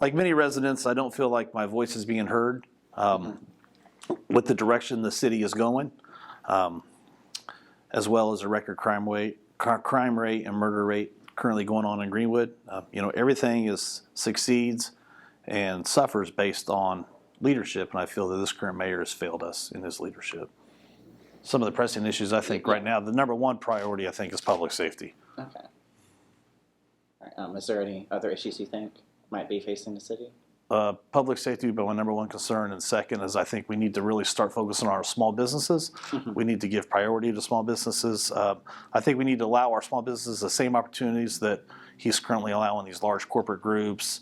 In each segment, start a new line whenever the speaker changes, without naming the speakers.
like many residents, I don't feel like my voice is being heard with the direction the city is going, as well as a record crime rate and murder rate currently going on in Greenwood. Everything succeeds and suffers based on leadership, and I feel that this current mayor has failed us in his leadership. Some of the pressing issues, I think, right now, the number one priority, I think, is public safety.
Okay. All right. Is there any other issues you think might be facing the city?
Public safety would be my number one concern, and second is I think we need to really start focusing on our small businesses. We need to give priority to small businesses. I think we need to allow our small businesses the same opportunities that he's currently allowing these large corporate groups,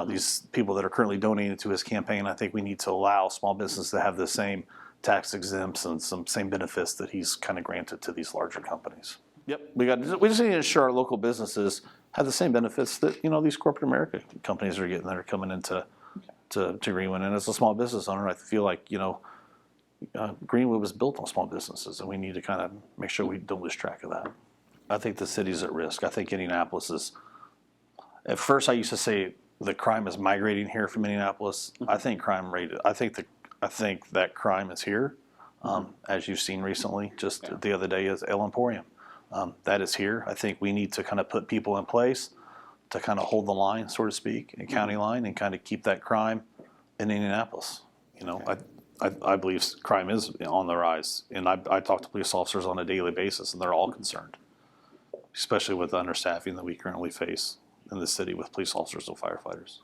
these people that are currently donating to his campaign. I think we need to allow small businesses to have the same tax exempts and some same benefits that he's kind of granted to these larger companies. Yep, we just need to ensure our local businesses have the same benefits that these corporate America companies are getting that are coming into to Greenwood. And as a small business owner, I feel like Greenwood was built on small businesses, and we need to kind of make sure we don't lose track of that. I think the city's at risk. I think Indianapolis is. At first, I used to say the crime is migrating here from Indianapolis. I think crime rate. I think that crime is here, as you've seen recently. Just the other day is El Emporium. That is here. I think we need to kind of put people in place to kind of hold the line, so to speak, and county line, and kind of keep that crime in Indianapolis. I believe crime is on the rise, and I talk to police officers on a daily basis, and they're all concerned, especially with the understaffing that we currently face in the city with police officers and firefighters.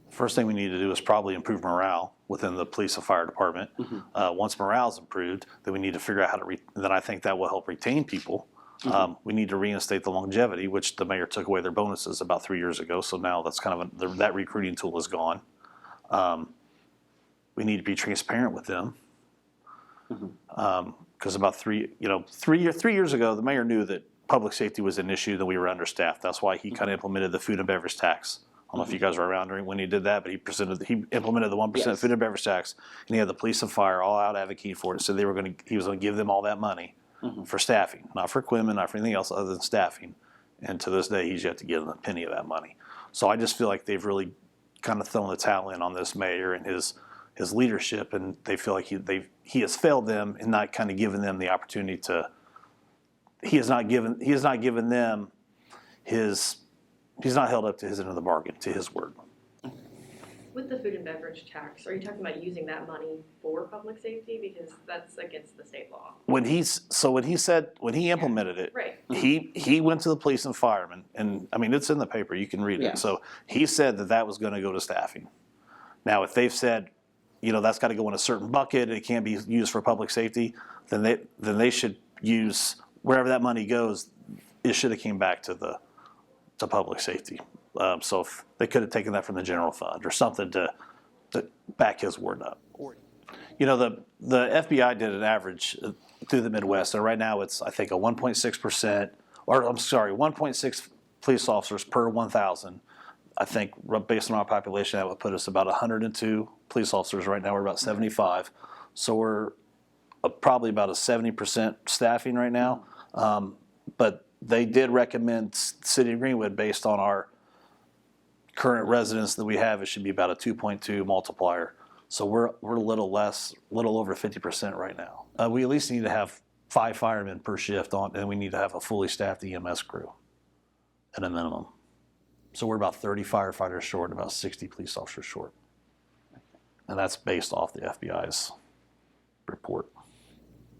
First thing we need to do is probably improve morale within the police and fire department. Once morale is improved, then we need to figure out how to. Then I think that will help retain people. We need to reinstate the longevity, which the mayor took away their bonuses about 3 years ago. So now that's kind of that recruiting tool is gone. We need to be transparent with them because about 3 years ago, the mayor knew that public safety was an issue, that we were understaffed. That's why he kind of implemented the food and beverage tax. I don't know if you guys were around when he did that, but he implemented the 1% food and beverage tax, and he had the police and fire all out advocating for it. So he was going to give them all that money for staffing, not for equipment, not for anything else other than staffing. And to this day, he's yet to give them a penny of that money. So I just feel like they've really kind of thrown the towel in on this mayor and his leadership, and they feel like he has failed them in not kind of giving them the opportunity to. He has not given them his. He's not held up to his end of the bargain, to his word.
With the food and beverage tax, are you talking about using that money for public safety? Because that's against the state law. When he
implemented it,
right.
he went to the police and firemen, and I mean it's in the paper, you can read it. So he said that was going to go to staffing. Now, if they've said, that's got to go in a certain bucket, it can't be used for public safety, then they should use wherever that money goes. It should have came back to public safety. So if they could have taken that from the general fund or something to back his word up. The FBI did an average through the Midwest, and right now it's I think a 1.6%, or I'm sorry, 1.6 police officers per 1,000. I think based on our population, that would put us about 102 police officers. Right now we're about 75, so we're probably about a 70% staffing right now. But they did recommend City of Greenwood, based on our current residents that we have, it should be about a 2.2 multiplier. So we're a little over 50% right now. We at least need to have 5 firemen per shift on, and we need to have a fully staffed EMS crew at a minimum. So we're about 30 firefighters short, about 60 police officers short. And that's based off the FBI's report.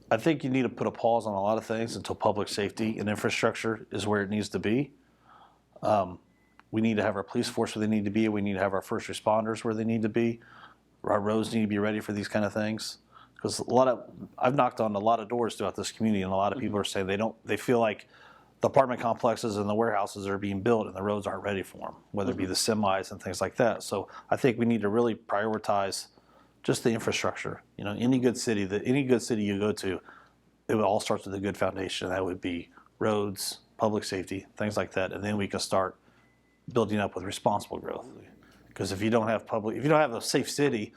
I think you need to put a pause on a lot of things until public safety and infrastructure is where it needs to be. We need to have our police force where they need to be. We need to have our first responders where they need to be. Our roads need to be ready for these kind of things. Because I've knocked on a lot of doors throughout this community, and a lot of people are saying they feel like the apartment complexes and the warehouses are being built and the roads aren't ready for them, whether it be the semis and things like that. So I think we need to really prioritize just the infrastructure. Any good city you go to, it all starts with a good foundation. That would be roads, public safety, things like that, and then we can start building up with responsible growth. Because if you don't have a safe city,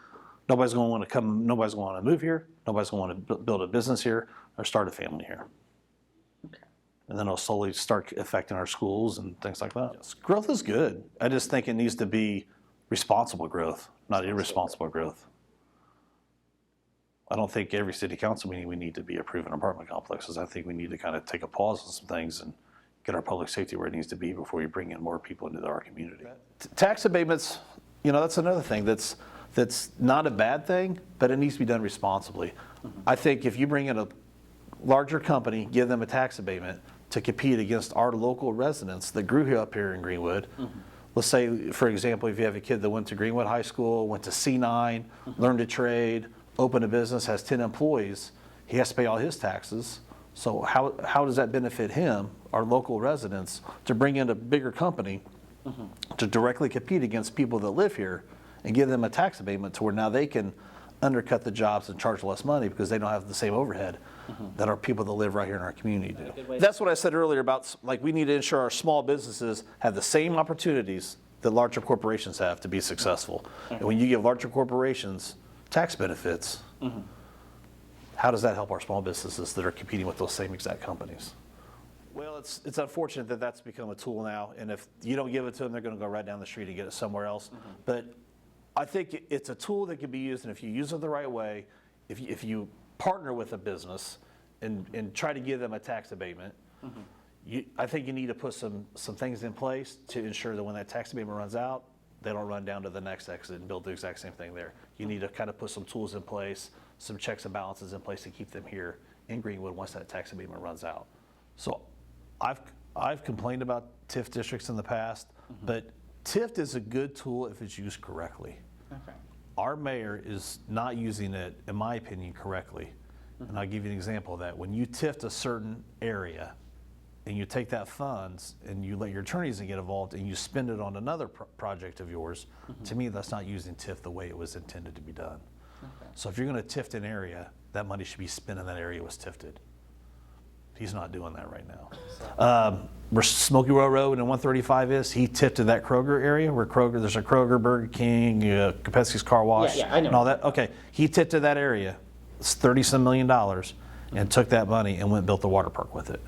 nobody's going to want to come. Nobody's going to want to move here. Nobody's going to want to build a business here or start a family here. Okay. And then it'll slowly start affecting our schools and things like that. Yes. Growth is good. I just think it needs to be responsible growth, not irresponsible growth. I don't think every city council meeting we need to be approving apartment complexes. I think we need to kind of take a pause on some things and get our public safety where it needs to be before we bring in more people into our community. Tax abatements, that's another thing that's not a bad thing, but it needs to be done responsibly. I think if you bring in a larger company, give them a tax abatement to compete against our local residents that grew up here in Greenwood. Let's say, for example, if you have a kid that went to Greenwood High School, went to C9, learned a trade, opened a business, has 10 employees, he has to pay all his taxes. So how does that benefit him, our local residents, to bring in a bigger company to directly compete against people that live here and give them a tax abatement to where now they can undercut the jobs and charge less money because they don't have the same overhead that our people that live right here in our community do. That's what I said earlier about, like, we need to ensure our small businesses have the same opportunities that larger corporations have to be successful. And when you give larger corporations tax benefits, how does that help our small businesses that are competing with those same exact companies? Well, it's unfortunate that that's become a tool now, and if you don't give it to them, they're going to go right down the street and get it somewhere else. But I think it's a tool that can be used, and if you use it the right way, if you partner with a business and try to give them a tax abatement, I think you need to put some things in place to ensure that when that tax abatement runs out, they don't run down to the next exit and build the exact same thing there. You need to kind of put some tools in place, some checks and balances in place to keep them here in Greenwood once that tax abatement runs out. So I've complained about TIF districts in the past, but TIF is a good tool if it's used correctly.
Okay.
Our mayor is not using it, in my opinion, correctly. And I'll give you an example of that. When you TIFed a certain area and you take that funds and you let your attorneys get involved and you spend it on another project of yours, to me, that's not using TIF the way it was intended to be done.
Okay.
So if you're going to TIF an area, that money should be spent in that area was TIFed. He's not doing that right now. Where Smoky Row Road and 135 is, he TIFed to that Kroger area where there's a Kroger, Burger King, Kopetsky's Car Wash,
Yeah, I know.
and all that. Okay, he TIFed to that area. It's $30-some million, and took that money and went and built the water park with it.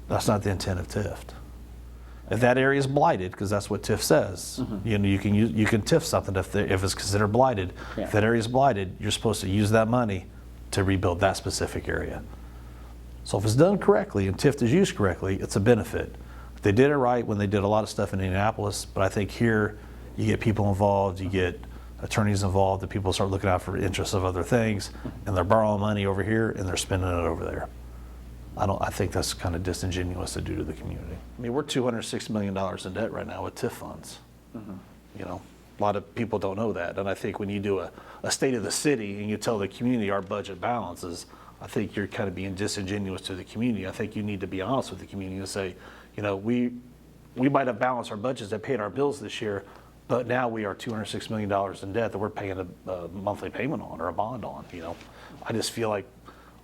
That's not the intent of TIF. If that area is blighted, because that's what TIF says, you can TIF something if it's considered blighted.
Yeah.
If that area is blighted, you're supposed to use that money to rebuild that specific area. So if it's done correctly and TIF is used correctly, it's a benefit. They did it right when they did a lot of stuff in Indianapolis, but I think here you get people involved, you get attorneys involved, the people start looking out for interests of other things, and they're borrowing money over here and they're spending it over there. I think that's kind of disingenuous to do to the community. I mean, we're $260 million in debt right now with TIF funds. A lot of people don't know that, and I think when you do a state of the city and you tell the community our budget balances, I think you're kind of being disingenuous to the community. I think you need to be honest with the community and say, we might have balanced our budgets that paid our bills this year, but now we are $206 million in debt that we're paying a monthly payment on or a bond on. I just feel like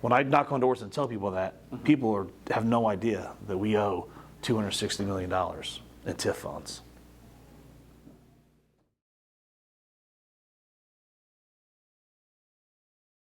when I knock on doors and tell people that, people have no idea that we owe $260 million in TIF funds.